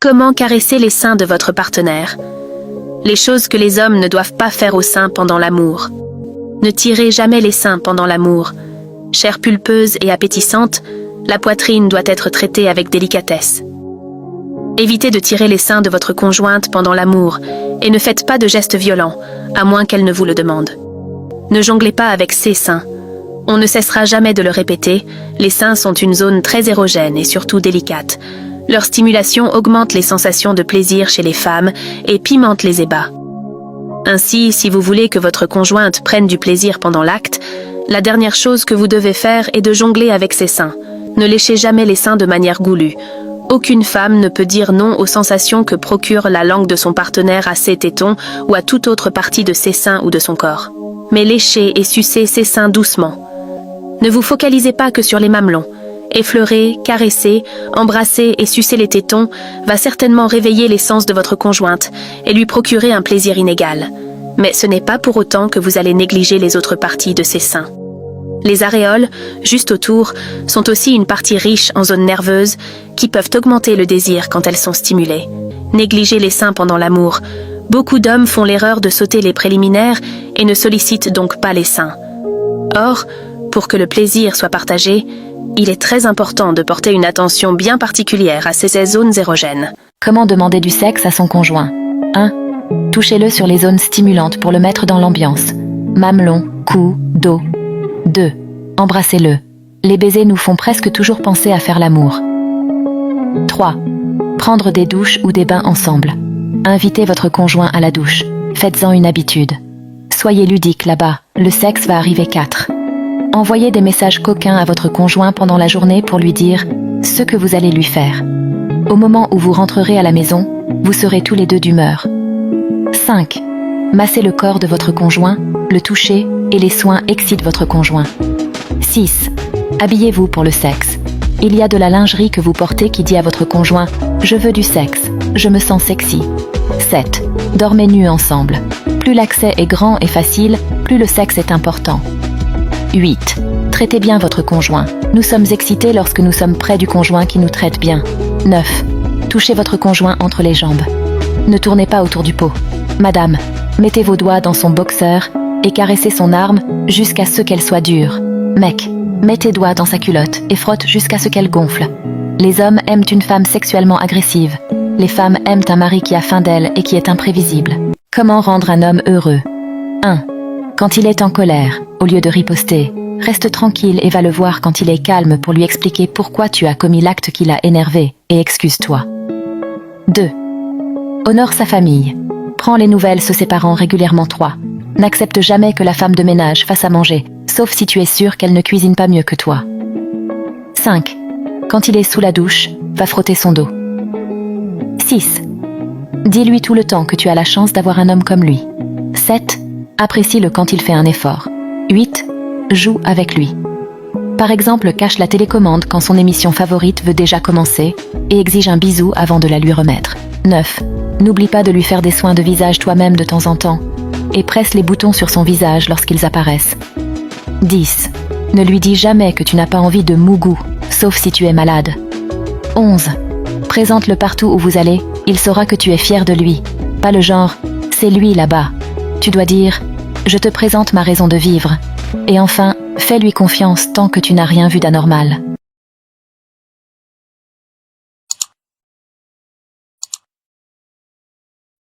Comment caresser les seins de votre partenaire? Les choses que les hommes ne doivent pas faire aux seins pendant l'amour. Ne tirez jamais les seins pendant l'amour. Chair pulpeuse et appétissante, la poitrine doit être traitée avec délicatesse. Évitez de tirer les seins de votre conjointe pendant l'amour et ne faites pas de gestes violents, à moins qu'elle ne vous le demande. Ne jonglez pas avec ses seins. On ne cessera jamais de le répéter, les seins sont une zone très érogène et surtout délicate. Leur stimulation augmente les sensations de plaisir chez les femmes et pimente les ébats. Ainsi, si vous voulez que votre conjointe prenne du plaisir pendant l'acte, la dernière chose que vous devez faire est de jongler avec ses seins. Ne léchez jamais les seins de manière goulue. Aucune femme ne peut dire non aux sensations que procure la langue de son partenaire à ses tétons ou à toute autre partie de ses seins ou de son corps. Mais léchez et sucez ses seins doucement. Ne vous focalisez pas que sur les mamelons. Effleurer, caresser, embrasser et sucer les tétons va certainement réveiller les sens de votre conjointe et lui procurer un plaisir inégal. Mais ce n'est pas pour autant que vous allez négliger les autres parties de ses seins. Les aréoles, juste autour, sont aussi une partie riche en zones nerveuses qui peuvent augmenter le désir quand elles sont stimulées. Négligez les seins pendant l'amour. Beaucoup d'hommes font l'erreur de sauter les préliminaires et ne sollicitent donc pas les seins. Or, pour que le plaisir soit partagé, il est très important de porter une attention bien particulière à ces zones érogènes. Comment demander du sexe à son conjoint? 1. Touchez-le sur les zones stimulantes pour le mettre dans l'ambiance. Mamelon, cou, dos. 2. Embrassez-le. Les baisers nous font presque toujours penser à faire l'amour. 3. Prendre des douches ou des bains ensemble. Invitez votre conjoint à la douche. Faites-en une habitude. Soyez ludique là-bas, le sexe va arriver. 4. Envoyez des messages coquins à votre conjoint pendant la journée pour lui dire ce que vous allez lui faire. Au moment où vous rentrerez à la maison, vous serez tous les deux d'humeur. 5. Massez le corps de votre conjoint, le toucher et les soins excitent votre conjoint. 6. Habillez-vous pour le sexe. Il y a de la lingerie que vous portez qui dit à votre conjoint « Je veux du sexe, je me sens sexy ». 7. Dormez nus ensemble. Plus l'accès est grand et facile, plus le sexe est important. 8. Traitez bien votre conjoint. Nous sommes excités lorsque nous sommes près du conjoint qui nous traite bien. 9. Touchez votre conjoint entre les jambes. Ne tournez pas autour du pot. Madame, mettez vos doigts dans son boxeur et caressez son arme jusqu'à ce qu'elle soit dure. Mec, mets tes doigts dans sa culotte et frotte jusqu'à ce qu'elle gonfle. Les hommes aiment une femme sexuellement agressive. Les femmes aiment un mari qui a faim d'elle et qui est imprévisible. Comment rendre un homme heureux? 1. Quand il est en colère, au lieu de riposter, reste tranquille et va le voir quand il est calme pour lui expliquer pourquoi tu as commis l'acte qui l'a énervé, et excuse-toi. 2. Honore sa famille. Prends les nouvelles se séparant régulièrement. 3. N'accepte jamais que la femme de ménage fasse à manger, sauf si tu es sûr qu'elle ne cuisine pas mieux que toi. 5. Quand il est sous la douche, va frotter son dos. 6. Dis-lui tout le temps que tu as la chance d'avoir un homme comme lui. 7. Apprécie-le quand il fait un effort. 8. Joue avec lui. Par exemple, cache la télécommande quand son émission favorite veut déjà commencer et exige un bisou avant de la lui remettre. 9. N'oublie pas de lui faire des soins de visage toi-même de temps en temps et presse les boutons sur son visage lorsqu'ils apparaissent. 10. Ne lui dis jamais que tu n'as pas envie de mougou, sauf si tu es malade. 11. Présente-le partout où vous allez, il saura que tu es fier de lui. Pas le genre « c'est lui là-bas ». Tu dois dire « je te présente ma raison de vivre ». Et enfin, fais-lui confiance tant que tu n'as rien vu d'anormal.